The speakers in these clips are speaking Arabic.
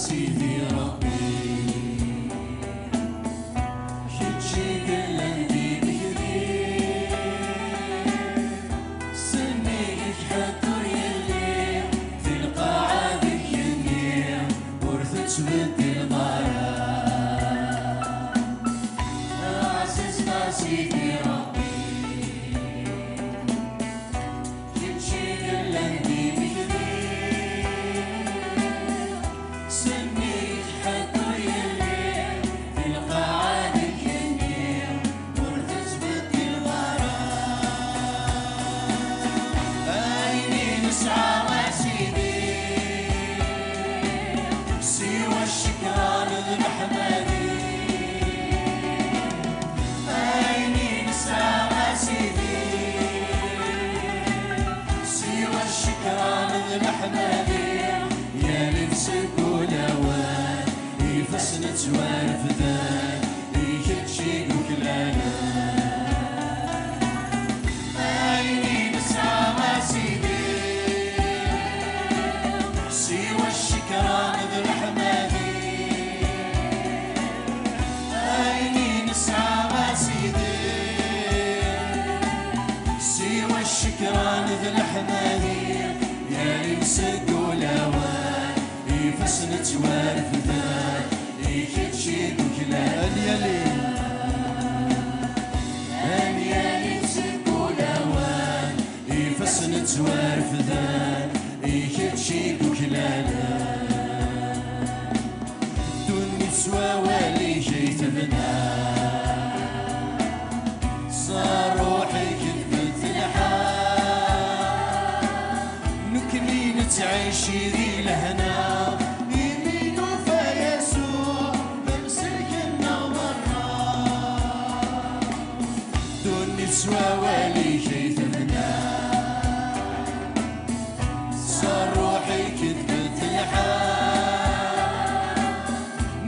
سيدي ربي كتشي قلبي بكري سميك حدو يلي تلقى عادك يني ورثت بدل مرة عزيزنا سيدي ربي كتشي قلبي بكري يا نفسك ولوان يفسن توارف ذان يكتشي وكلانا عيني نسعى ما سيدي سوى الشكران ذو الحمادي عيني نسعى ما سيدي سوى الشكران ذو الحمادي يا نفسك ولوان يفسن توارف ذان يكتشي وكلانا يا نفسك ولوان يفسن توارف ذان يكتشي وكلانا دوني سوا والي جيت بنا صار روحي كذبت الحال نكني تعيشي ذي لهنا يمين فيسوع بمسك النظرة دوني سوا والي جيت منا صار روحي كذبت الحال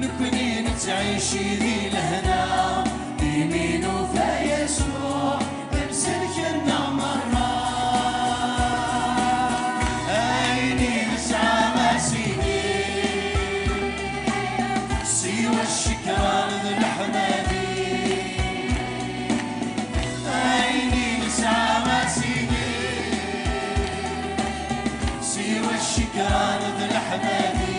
نكني تعيشي ذي لهنا يمين فيسوع بمسك النظرة الشكران ذو الحمادي عيني نسعى ما سيدي سوى الشكران ذو الحمادي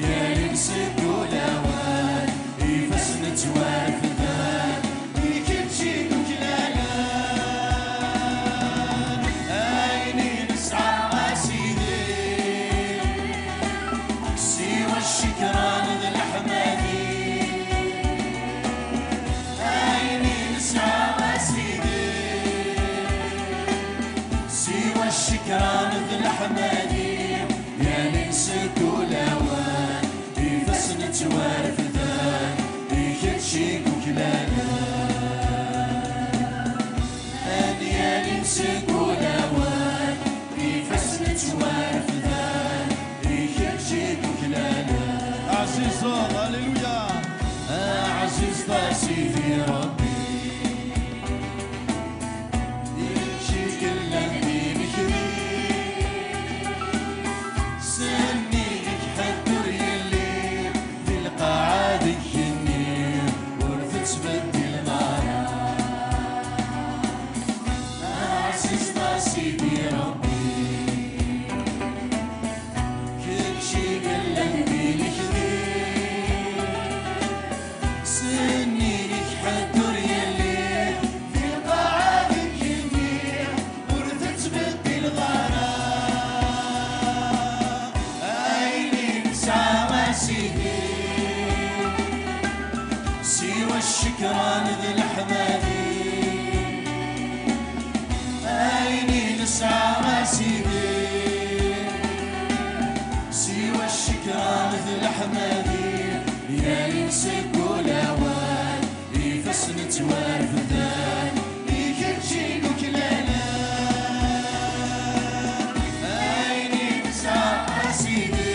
يا نمسك ولوان يفسن توارف ذان يكتشي وكلانا عيني نسعى ما سيدي سوى الشكران ذو الحمادي الشكران ذو الحمادي يا نمسك ولوان يفسن توارف ذان يكتشي وكلانا يا نمسك ولوان يفسن توارف ذان يكتشي وكلانا عزيز هللويا عزيز سيدي ربي سيدي ربي كل شي قلبي لكذي سنيك حدر يلي في قاعدك يمين ورثت بدي الغرام عيني نسعى ما سيدي سوى الشكران ذي الحمادي عيني نسعى ما سيدي سوى الشكران ذو الحمادي يا يمسك ولوان يفسن توارف ذان يكتشي وكلانا عيني نسعى ما سيدي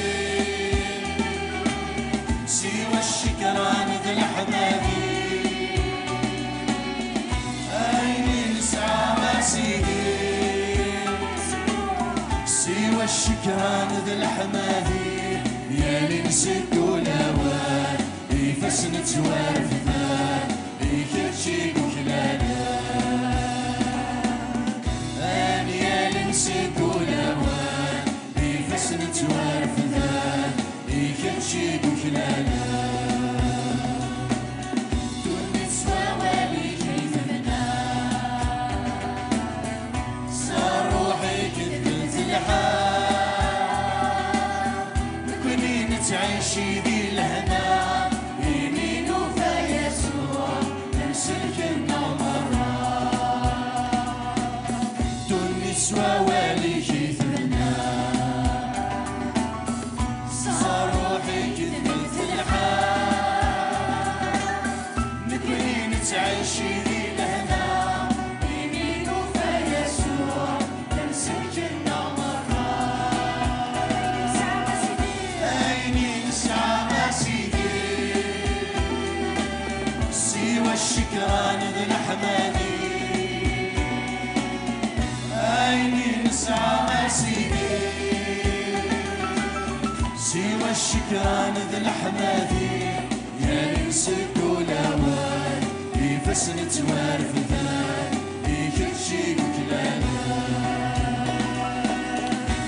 سوى الشكران ذو الحمادي عيني نسعى ما سيدي سوى الشكران ذو الحمادي يا لمسك ولوان يفسنت وارفثان يكتشي وكلانا أن يا لمسك ولوان يفسنت وارفثان يكتشي وكلانا تعيشي ذي الهنا يمين وفيسوع نمسك النمرة دون نسوى والي كيثنا صار روحي كذبت الحال نكونين تعيشي ذي الهنا يمين وفيسوع نمسك النمرة الشكران ذي الأحمدي عيني نسعى ما سيدي سوى الشكران ذي الأحمدي يا نمسك ولوان يفسنت وارفثان يكتشي وكلانا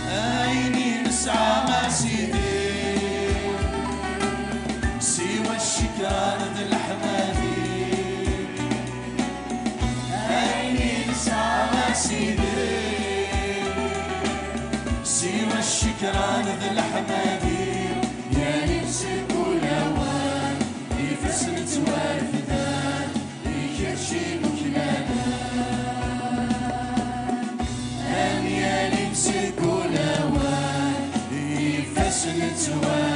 عيني نسعى ما سيدي سوى الشكران ذي الأحمدي سوى الشكران ذي الأحمدي يا لمسك ولوان يفسنت وارفثان يكتشي وكلانا أن يا لمسك ولوان يفسنت وارفثان